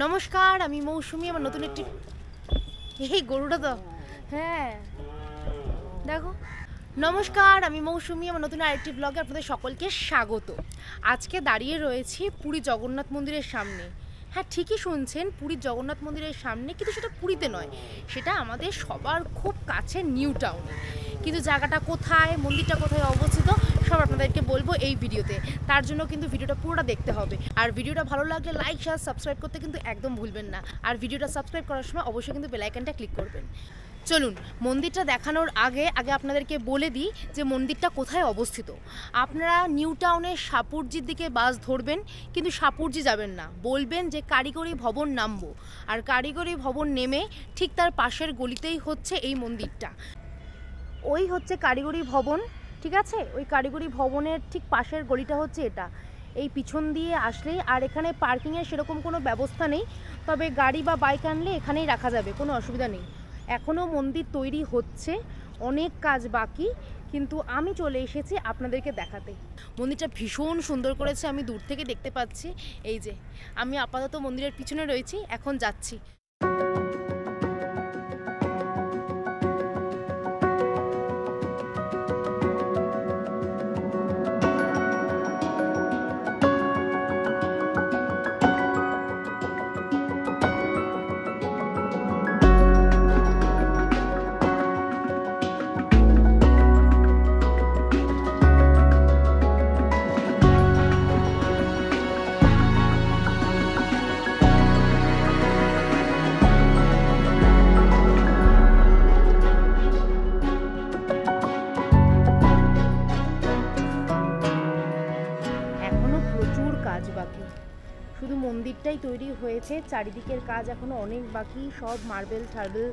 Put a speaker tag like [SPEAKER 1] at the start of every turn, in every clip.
[SPEAKER 1] নমস্কার, আমি মৌসুমি। আমার নতুন একটি এই গরুটা তো হ্যাঁ দেখো। নমস্কার, আমি মৌসুমি। আমার নতুন আরেকটি ব্লগে আপনাদের সকলকে স্বাগত। আজকে দাঁড়িয়ে রয়েছি পুরী জগন্নাথ মন্দিরের সামনে। হ্যাঁ, ঠিকই শুনছেন, পুরীর জগন্নাথ মন্দিরের সামনে, কিন্তু সেটা পুরীতে নয়, সেটা আমাদের সবার খুব কাছে নিউ টাউনে। কিন্তু জায়গাটা কোথায়, মন্দিরটা কোথায় অবস্থিত, সব আপনাদেরকে বলবো এই ভিডিওতে। তার জন্য কিন্তু ভিডিওটা পুরোটা দেখতে হবে। আর ভিডিওটা ভালো লাগলে লাইক, শেয়ার, সাবস্ক্রাইব করতে কিন্তু একদম ভুলবেন না। আর ভিডিওটা সাবস্ক্রাইব করার সময় অবশ্যই কিন্তু বেল আইকনটা ক্লিক করবেন। চলুন, মন্দিরটা দেখানোর আগে আপনাদেরকে বলে দিই যে মন্দিরটা কোথায় অবস্থিত। আপনারা নিউ টাউনের সাপুরজির দিকে বাস ধরবেন, কিন্তু সাপুরজি যাবেন না, বলবেন যে কারিগরি ভবন নামবো। আর কারিগরি ভবন নেমে ঠিক তার পাশের গলিতেই হচ্ছে এই মন্দিরটা। ওই হচ্ছে কারিগরি ভবন, ঠিক আছে? ওই কারিগরি ভবনের ঠিক পাশের গলিটা হচ্ছে এটা। এই পিছন দিয়ে আসলেই, আর এখানে পার্কিংয়ের সেরকম কোনো ব্যবস্থা নেই, তবে গাড়ি বা বাইক আনলে এখানেই রাখা যাবে, কোনো অসুবিধা নেই। এখনও মন্দির তৈরি হচ্ছে, অনেক কাজ বাকি, কিন্তু আমি চলে এসেছি আপনাদেরকে দেখাতে। মন্দিরটা ভীষণ সুন্দর করেছে, আমি দূর থেকে দেখতে পাচ্ছি। এই যে আমি আপাতত মন্দিরের পিছনে রয়েছি, এখন যাচ্ছি। কাজ বাকি, শুধু মন্দিরটাই তৈরি হয়েছে, চারিদিকের কাজ এখনো অনেক বাকি, সব মার্বেল টার্বেল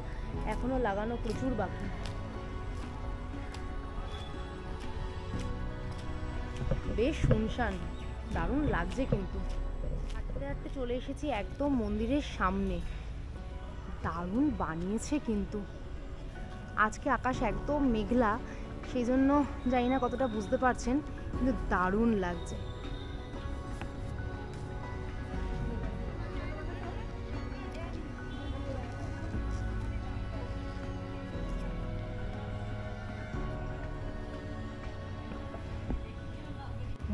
[SPEAKER 1] এখনো লাগানো প্রচুর বাকি। বেশ শুনশান, দারুণ লাগছে। কিন্তু হাঁটতে হাঁটতে চলে এসেছি একদম মন্দিরের সামনে। দারুণ বানিয়েছে কিন্তু। আজকে আকাশ একদম মেঘলা, সেই জন্য জানি না কতটা বুঝতে পারছেন, কিন্তু দারুণ লাগছে।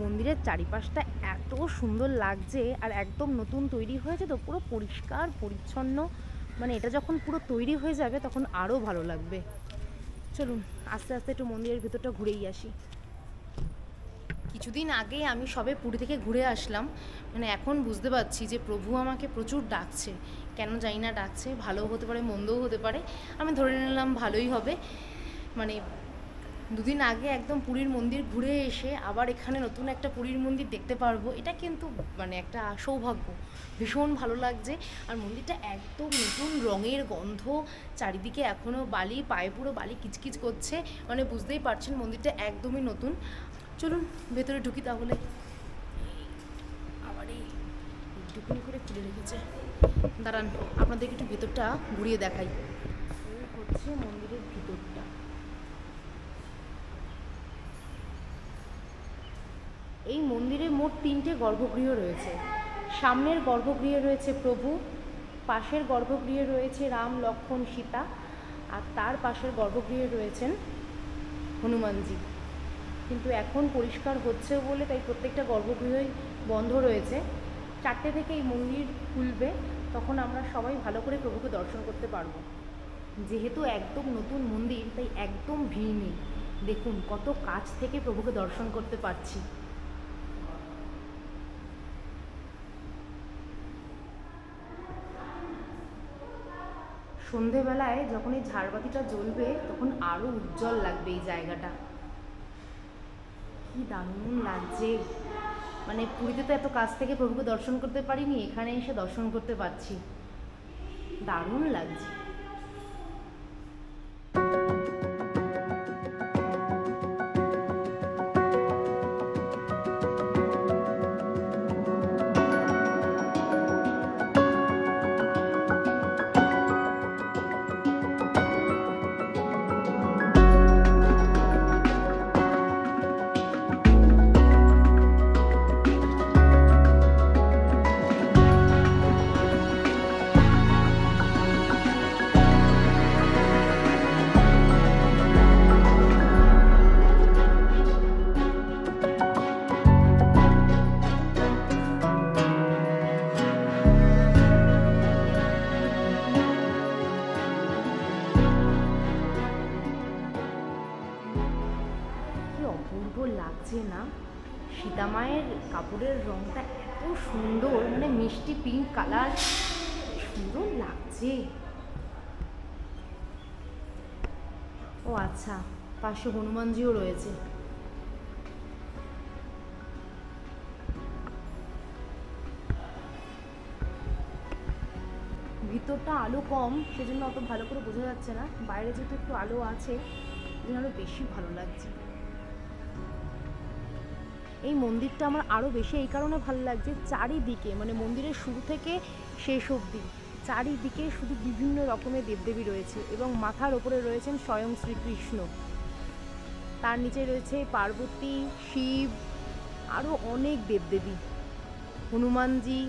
[SPEAKER 1] মন্দিরের চারিপাশটা এত সুন্দর লাগছে, আর একদম নতুন তৈরি হয়েছে তো, পুরো পরিষ্কার পরিচ্ছন্ন। মানে এটা যখন পুরো তৈরি হয়ে যাবে তখন আরও ভালো লাগবে। চলুন আস্তে আস্তে একটু মন্দিরের ভিতরটা ঘুরেই আসি। কিছুদিন আগে আমি সবে পুরী থেকে ঘুরে আসলাম। মানে এখন বুঝতে পারছি যে প্রভু আমাকে প্রচুর ডাকছে। কেন জানি না ডাকছে, ভালোও হতে পারে মন্দও হতে পারে, আমি ধরে নিলাম ভালোই হবে। মানে দুদিন আগে একদম পুরীর মন্দির ঘুরে এসে আবার এখানে নতুন একটা পুরীর মন্দির দেখতে পারবো, এটা কিন্তু মানে একটা সৌভাগ্য। ভীষণ ভালো লাগছে। আর মন্দিরটা একদম নতুন, রঙের গন্ধ, চারিদিকে এখনও বালি, পায়ে পুরো বালি কিচকিচ করছে, মানে বুঝতেই পারছেন মন্দিরটা একদমই নতুন। চলুন ভেতরে ঢুকি তাহলে। আবার এই ঢুকুনি করে খুলে রেখেছে, দাঁড়ান আপনাদেরকে একটু ভেতরটা ঘুরিয়ে দেখাই। এই হচ্ছে মন্দিরের ভিতরটা। এই মন্দিরে মোট 3টে গর্ভগৃহ রয়েছে। সামনের গর্ভগৃহে রয়েছে প্রভু, পাশের গর্ভগৃহে রয়েছে রাম, লক্ষ্মণ, সীতা, আর তার পাশের গর্ভগৃহে রয়েছেন হনুমানজি। কিন্তু এখন পরিষ্কার হচ্ছে বলে তাই প্রত্যেকটা গর্ভগৃহই বন্ধ রয়েছে। 4টে থেকে এই মন্দির খুলবে, তখন আমরা সবাই ভালো করে প্রভুকে দর্শন করতে পারবো। যেহেতু একদম নতুন মন্দির তাই একদম ভিড় নেই। দেখুন কত কাছ থেকে প্রভুকে দর্শন করতে পারছি। সন্ধেবেলায় যখন এই ঝাড়বাতিটা জ্বলবে তখন আরও উজ্জ্বল লাগবে এই জায়গাটা। কি দারুণ লাগছে। মানে পুরীতে তো এত কাছ থেকে প্রভুকে দর্শন করতে পারিনি, এখানে এসে দর্শন করতে পারছি, দারুণ লাগছে। জামাইয়ের কাপড়ের রঙটা এত সুন্দর, মানে মিষ্টি পিঙ্ক কালার, সুন্দর লাগছে। ও আচ্ছা, পাশে হনুমানজিও রয়েছে। ভিতরটা আলো কম, সেজন্য অত ভালো করে বোঝা যাচ্ছে না। বাইরে যেহেতু একটু আলো আছে, সেজন্য আরো বেশি ভালো লাগছে। এই মন্দিরটা আমার আরও বেশি এই কারণে ভালো লাগছে, চারিদিকে মানে মন্দিরের শুরু থেকে শেষ অবধি চারিদিকে শুধু বিভিন্ন রকমের দেবদেবী রয়েছে এবং মাথার ওপরে রয়েছেন স্বয়ং শ্রীকৃষ্ণ। তার নিচে রয়েছে পার্বতী, শিব, আরও অনেক দেবদেবী, হনুমানজি।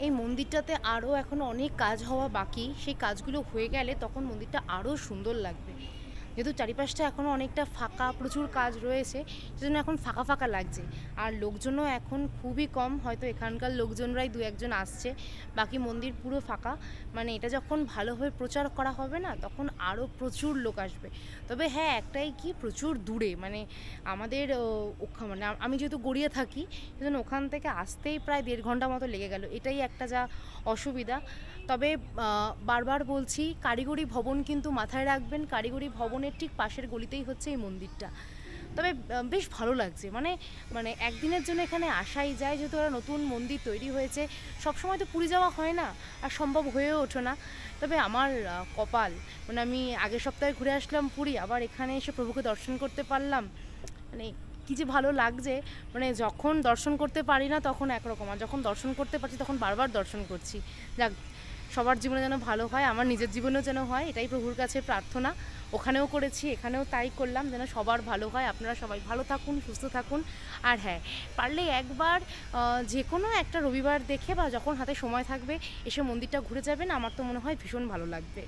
[SPEAKER 1] এই মন্দিরটাতে আরও এখনও অনেক কাজ হওয়া বাকি, সেই কাজগুলো হয়ে গেলে তখন মন্দিরটা আরও সুন্দর লাগবে। যেহেতু চারিপাশটা এখনও অনেকটা ফাঁকা, প্রচুর কাজ রয়েছে, সেজন্য এখন ফাঁকা ফাঁকা লাগছে। আর লোকজনও এখন খুবই কম, হয়তো এখানকার লোকজনরাই দু একজন আসছে, বাকি মন্দির পুরো ফাঁকা। মানে এটা যখন ভালোভাবে প্রচার করা হবে না, তখন আরও প্রচুর লোক আসবে। তবে হ্যাঁ, একটাই কি, প্রচুর দূরে, মানে আমাদের মানে আমি যেহেতু গড়িয়া থাকি, সেজন্য ওখান থেকে আসতেই প্রায় 1.5 ঘন্টা মতো লেগে গেল, এটাই একটা যা অসুবিধা। তবে বারবার বলছি, কারিগরি ভবন কিন্তু মাথায় রাখবেন, কারিগরি ভবনের ঠিক পাশের গলিতেই হচ্ছে এই মন্দিরটা। তবে বেশ ভালো লাগছে, মানে মানে একদিনের জন্য এখানে আসাই যায়, যেহেতু ওরা নতুন মন্দির তৈরি হয়েছে। সবসময় তো পুরী যাওয়া হয় না, আর সম্ভব হয়েও ওঠে না। তবে আমার কপাল, মানে আমি আগের সপ্তাহে ঘুরে আসলাম পুরী, আবার এখানে এসে প্রভুকে দর্শন করতে পারলাম, মানে কী যে ভালো লাগছে। মানে যখন দর্শন করতে পারি না তখন একরকম, আর যখন দর্শন করতে পারছি তখন বারবার দর্শন করছি। যাক, সবার জীবনে যেন ভালো হয়, আমার নিজের জীবনেও যেন হয়, এটাই প্রভুর কাছে প্রার্থনা। ওখানেও করেছি, এখানেও তাই করলাম, যেন সবার ভালো হয়। আপনারা সবাই ভালো থাকুন, সুস্থ থাকুন। আর হ্যাঁ, পারলে একবার যে কোনো একটা রবিবার দেখে বা যখন হাতে সময় থাকবে এসে মন্দিরটা ঘুরে যাবেন, আমার তো মনে হয় ভীষণ ভালো লাগবে।